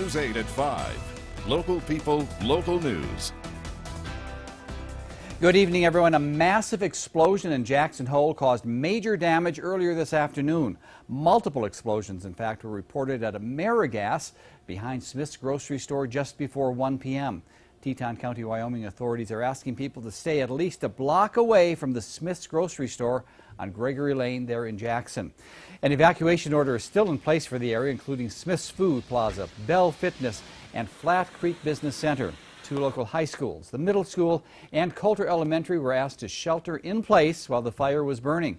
News 8 at 5. Local people, local news. Good evening, everyone. A massive explosion in Jackson Hole caused major damage earlier this afternoon. Multiple explosions, in fact, were reported at AmeriGas behind Smith's grocery store just before 1 p.m. Teton County, Wyoming authorities are asking people to stay at least a block away from the Smith's grocery store on Gregory Lane there in Jackson. An evacuation order is still in place for the area, including Smith's Food Plaza, Bell Fitness, and Flat Creek Business Center. Two local high schools, the middle school and Coulter Elementary, were asked to shelter in place while the fire was burning.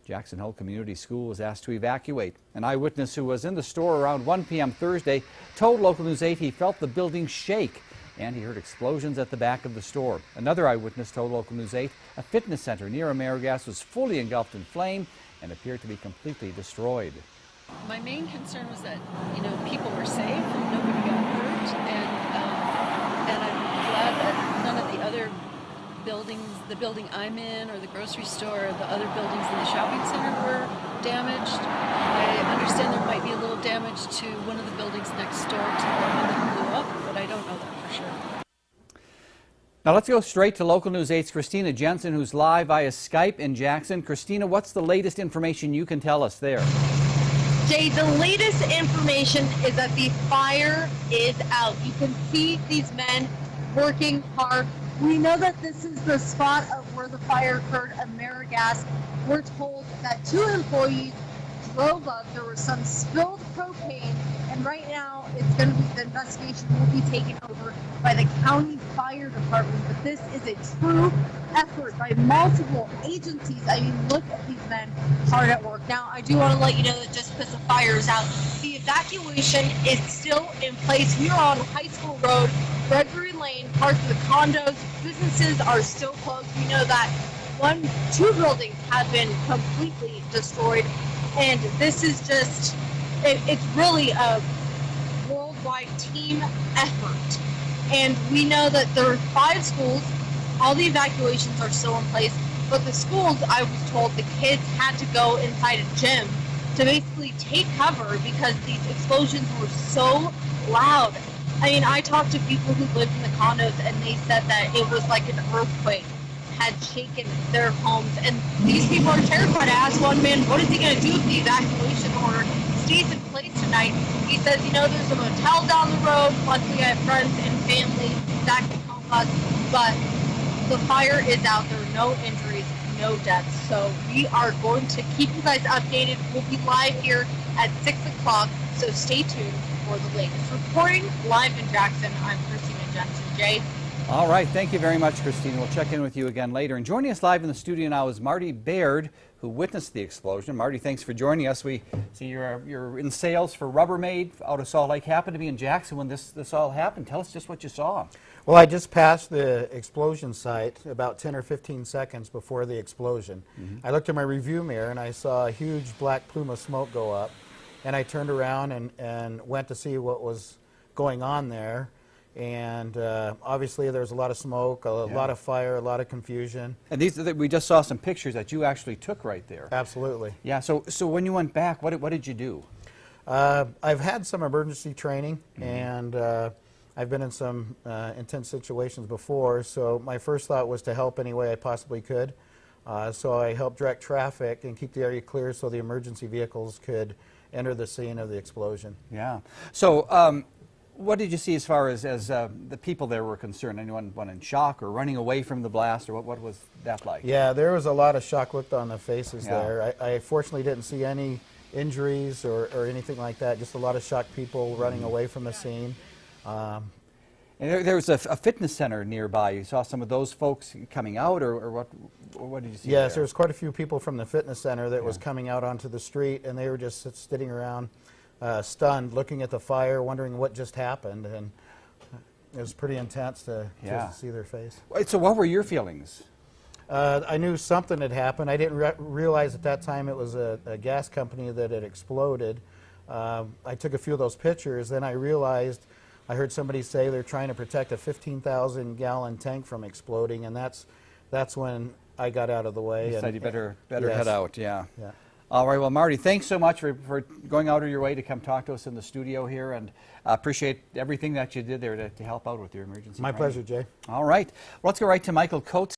Jackson Hole Community School was asked to evacuate. An eyewitness who was in the store around 1 p.m. Thursday told Local News 8 he felt the building shake and he heard explosions at the back of the store. Another eyewitness told Local News 8 a fitness center near AmeriGas was fully engulfed in flame and appeared to be completely destroyed. My main concern was that, people were safe and nobody got hurt, and I'm glad that none of the other buildings, the building I'm in or the grocery store or the other buildings in the shopping center were damaged. I understand there might be a little damage to one of the buildings next door to the one that blew up, but I don't know that for sure. Now let's go straight to Local News 8's Christina Jensen, who's live via Skype in Jackson. Christina, what's the latest information you can tell us there? Jay, the latest information is that the fire is out. You can see these men working hard. We know that this is the spot of where the fire occurred, AmeriGas. We're told that 2 employees drove up. There was some spilled propane, and right now the investigation will be taken over by the county fire department. But this is a true effort by multiple agencies. I mean, look at these men hard at work. Now, I do want to let you know that just because the fire is out, the evacuation is still in place. We are on High School Road, Gregory Lane. Parts of the condos, businesses are still closed. We know that 2 buildings have been completely destroyed, and this is just, it's really a worldwide team effort. And we know that there are 5 schools. All the evacuations are still in place, but the schools, I was told, the kids had to go inside a gym to basically take cover because these explosions were so loud. I mean, I talked to people who lived in the condos, and they said that it was like an earthquake had shaken their homes, and these people are terrified. I asked one man, what is he going to do if the evacuation order stays in place tonight? He says, there's a motel down the road, plus we have friends and family that can help us, but the fire is out. There are no injuries, no deaths, so we are going to keep you guys updated. We'll be live here at 6 o'clock, so stay tuned for the latest. Reporting live in Jackson, I'm Christina Jensen. Jay? All right, thank you very much, Christina. We'll check in with you again later. And joining us live in the studio now is Marty Baird, who witnessed the explosion. Marty, thanks for joining us. We see you're in sales for Rubbermaid out of Salt Lake. Happened to be in Jackson when this all happened. Tell us just what you saw. Well, I just passed the explosion site about 10 or 15 seconds before the explosion. I looked in my review mirror and I saw a huge black plume of smoke go up. And I turned around and went to see what was going on there. And obviously there was a lot of smoke, a lot of fire, a lot of confusion. And we just saw some pictures that you actually took right there. Absolutely. Yeah, so when you went back, what did you do? I've had some emergency training, and I've been in some intense situations before, so my first thought was to help any way I possibly could. So I helped direct traffic and keep the area clear so the emergency vehicles could enter the scene of the explosion. Yeah. So what did you see as far as the people there were concerned? Anyone in shock or running away from the blast, or what was that like? Yeah, there was a lot of shock looked on the faces there. I fortunately didn't see any injuries or anything like that, just a lot of shocked people running away from the scene. And there was a fitness center nearby. You saw some of those folks coming out, or what did you see? Yes, there was quite a few people from the fitness center that was coming out onto the street, and they were just sitting around stunned, looking at the fire, wondering what just happened, and it was pretty intense to see their face. So what were your feelings? I knew something had happened. I didn't realize at that time it was a gas company that had exploded. I took a few of those pictures, then I realized, I heard somebody say they're trying to protect a 15,000 gallon tank from exploding, and that's when I got out of the way. You said you better head out, All right, well, Marty, thanks so much for going out of your way to come talk to us in the studio here, and appreciate everything that you did there to help out with your emergency. My training. pleasure, Jay. All right, well, let's go right to Michael Coates.